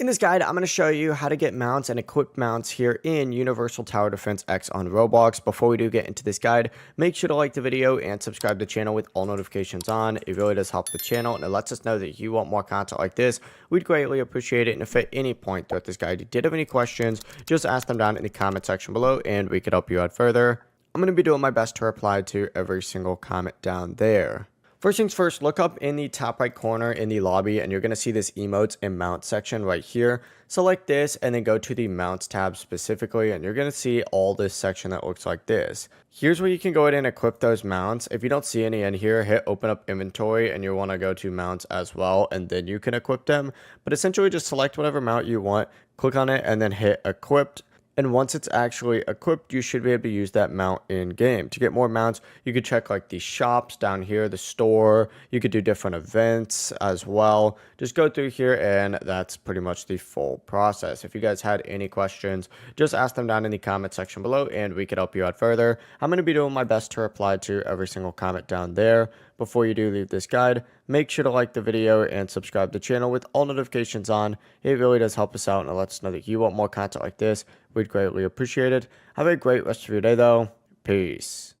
In this guide, I'm going to show you how to get mounts and equip mounts here in Universal Tower Defense X on Roblox. Before we do get into this guide, make sure to like the video and subscribe to the channel with all notifications on. It really does help the channel and it lets us know that you want more content like this. We'd greatly appreciate it. And if at any point throughout this guide you did have any questions, just ask them down in the comment section below and we could help you out further. I'm going to be doing my best to reply to every single comment down there. First things first, look up in the top right corner in the lobby and you're going to see this emotes and mounts section right here. Select this and then go to the mounts tab specifically and you're going to see all this section that looks like this. Here's where you can go ahead and equip those mounts. If you don't see any in here, hit open up inventory and you want to go to mounts as well and then you can equip them. But essentially just select whatever mount you want, click on it and then hit equipped. And once it's actually equipped, you should be able to use that mount in game. To get more mounts, you could check like the shops down here, the store. You could do different events as well. Just go through here and that's pretty much the full process. If you guys had any questions, just ask them down in the comment section below and we could help you out further. I'm going to be doing my best to reply to every single comment down there. Before you do leave this guide, make sure to like the video and subscribe to the channel with all notifications on. It really does help us out and it lets us know that you want more content like this. We'd greatly appreciate it. Have a great rest of your day though. Peace.